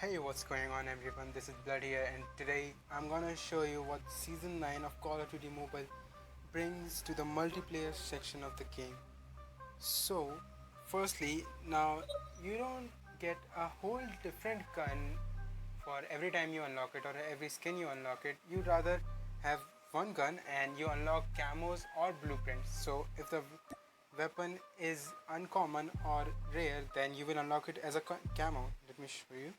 Hey, what's going on everyone? This is Blood here, and today I'm gonna show you what Season 9 of Call of Duty Mobile brings to the multiplayer section of the game. So, firstly, now you don't get a whole different gun for every time you unlock it or every skin you unlock it. You rather have one gun and you unlock camos or blueprints. So, if the weapon is uncommon or rare, then you will unlock it as a camo. Let me show you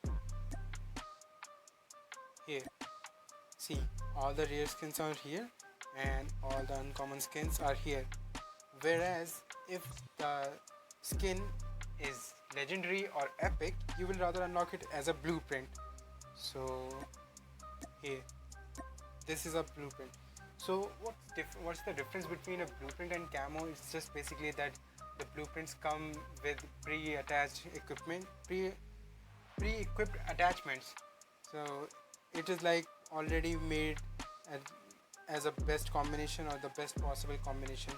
here. See, all the rare skins are here and all the uncommon skins are here. Whereas if the skin is legendary or epic, you will rather unlock it as a blueprint. So here, this is a blueprint. So what's the difference between a blueprint and camo? It's just basically that the blueprints come with pre-attached equipment, pre-equipped attachments. So it is like already made as a best combination or the best possible combination.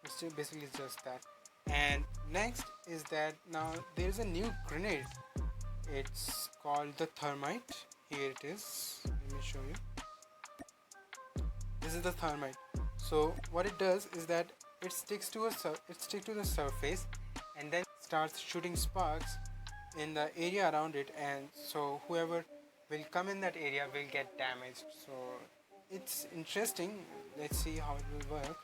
It's basically just that. And next is that now there is a new grenade. It's called the Thermite. Here it is. Let me show you. This is the Thermite. So what it does is that it sticks to the surface and then starts shooting sparks in the area around it, and so whoever will come in that area will get damaged. So it's interesting. Let's see how it will work.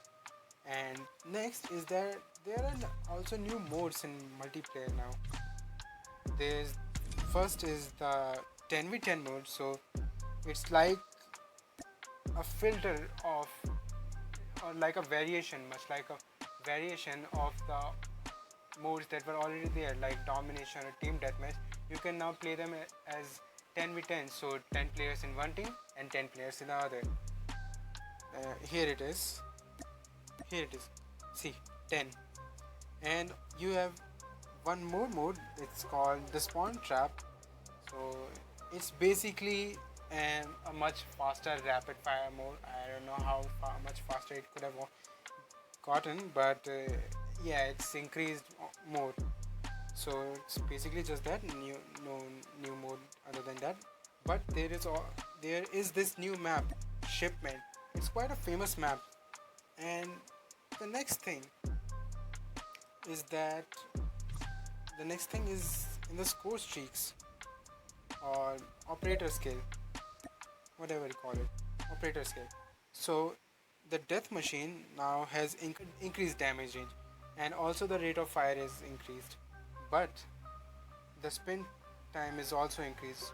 And next is that there are also new modes in multiplayer now. There's first is the 10v10 mode. So it's like a filter of, or like a variation, much like a variation of the modes that were already there, like domination or team deathmatch. You can now play them as 10v10, so 10 players in one team and 10 players in the other. Here it is. See, 10. And you have one more mode. It's called the spawn trap. So it's basically a much faster rapid fire mode. I don't know how much faster it could have gotten, but yeah, it's increased more. So it's basically just that, no new mode other than that. But there is this new map, Shipment. It's quite a famous map. And the next thing is that the next thing is in the Scorestreaks or operator skill, whatever you call it, operator skill. So the death machine now has increased damage range, and also the rate of fire is increased, but the spin time is also increased.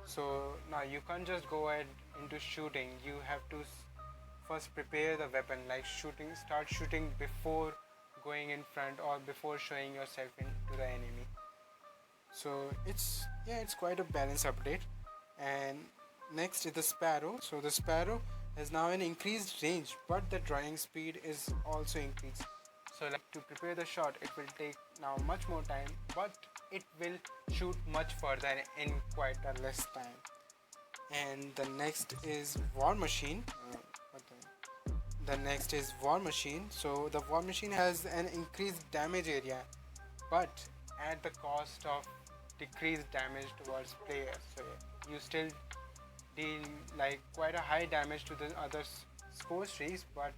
So now you can't just go ahead into shooting. You have to first prepare the weapon, like start shooting before going in front or before showing yourself into the enemy. So it's quite a balanced update. And next is the Sparrow. So the Sparrow has now an increased range, but the drawing speed is also increased. So like to prepare the shot, it will take now much more time, but it will shoot much further in quite a less time. And the next is War Machine. The next is War Machine. So the War Machine has an increased damage area, but at the cost of decreased damage towards players. So you still deal like quite a high damage to the other score streaks, but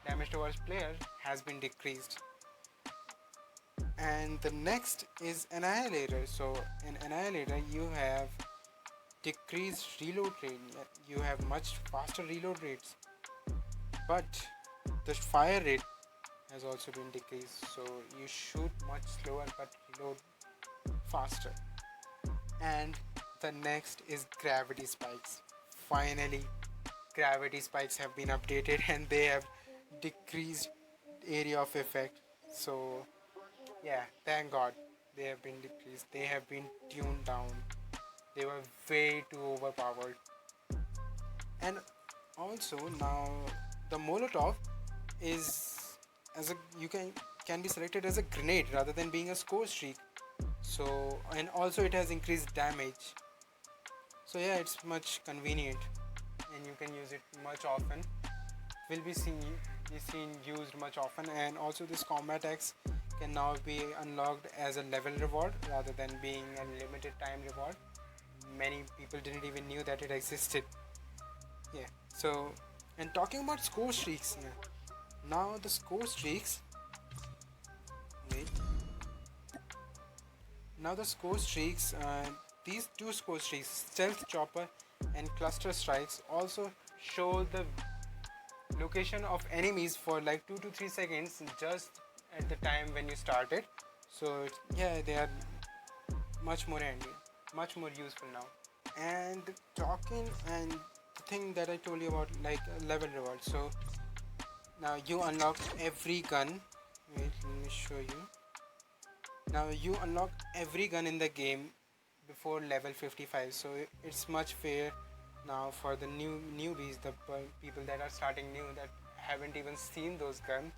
damage towards players has been decreased. And the next is Annihilator. So in Annihilator you have decreased reload rate. You have much faster reload rates, but the fire rate has also been decreased, so you shoot much slower but reload faster. And the next is gravity spikes. Finally, gravity spikes have been updated and they have decreased area of effect. So yeah, thank god they have been decreased. They have been tuned down. They were way too overpowered. And also now the Molotov is as a you can be selected as a grenade rather than being a score streak. So, and also it has increased damage. So yeah, it's much convenient and you can use it much often. Will be seen used much often. And also this combat axe can now be unlocked as a level reward rather than being a limited time reward. many people didn't even knew that it existed. Yeah. So, and talking about score streaks, yeah. Now the score streaks. Wait. Now the score streaks. These two score streaks, stealth chopper and cluster strikes, also show the location of enemies for like 2 to 3 seconds just at the time when you started. So yeah, they are much more handy, much more useful now. And talking and the thing that I told you about, like level reward. So now you unlock every gun. Wait, let me show you. Now you unlock every gun in the game before level 55. So it's much fair now for the newbies, the people that are starting new, that haven't even seen those guns.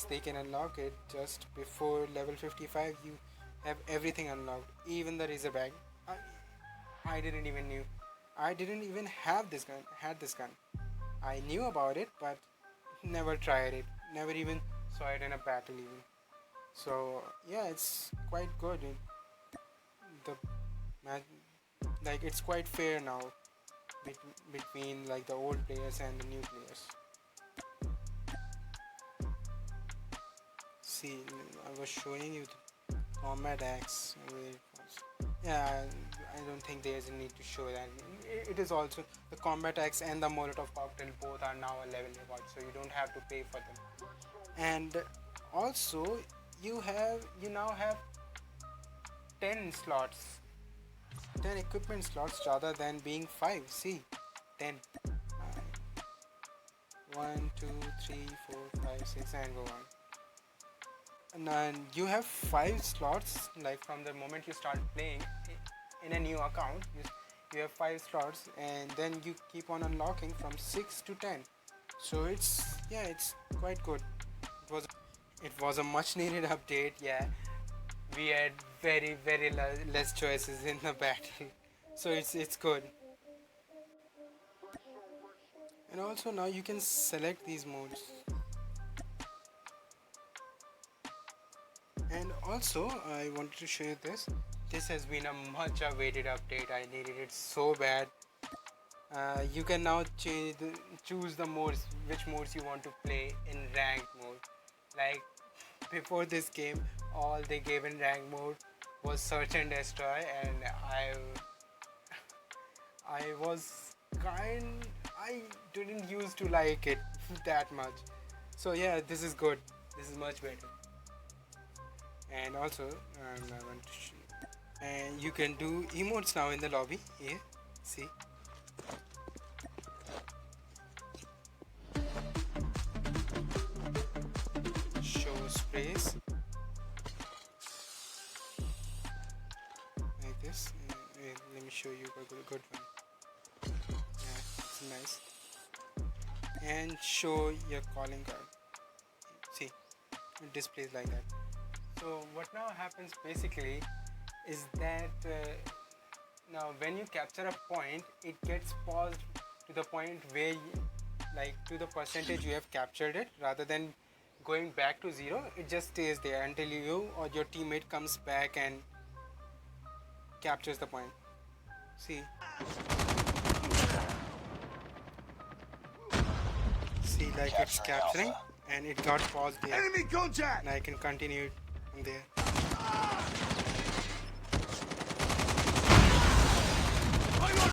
They can unlock it just before level 55. You have everything unlocked, even the razorback. I didn't even knew. I didn't even have this gun. Had this gun. I knew about it, but never tried it. Never even saw it in a battle even. So yeah, it's quite good. The like it's quite fair now between like the old players and the new players. See, I was showing you the combat axe where it was. Yeah, I don't think there's a need to show that. It is also the combat axe and the Molotov cocktail, both are now a level reward, so you don't have to pay for them. And also you now have 10 slots, 10 equipment slots rather than being 5. See, 10. 1, 2, 3, 4, 5, 6, and go on. And then you have 5 slots, like from the moment you start playing in a new account, you have 5 slots, and then you keep on unlocking from 6 to 10. So it's quite good. It was a much needed update. Yeah, we had very less choices in the battle, so it's good. And also now you can select these modes. And also I wanted to show you this. This has been a much awaited update. I needed it so bad. You can now choose the modes, which modes you want to play in ranked mode. Like before this game, all they gave in ranked mode was search and destroy, and I didn't used to like it that much. So yeah, this is good. This is much better. And also, I want to show you. And you can do emotes now in the lobby. Here, see. Show sprays like this. Let me show you a good one. Yeah, it's nice. And show your calling card. See, it displays like that. So what now happens basically is that now when you capture a point, it gets paused to the point where to the percentage you have captured it, rather than going back to 0. It just stays there until you or your teammate comes back and captures the point. See, like it's capturing and it got paused there. Enemy contact! And I can continue it from there.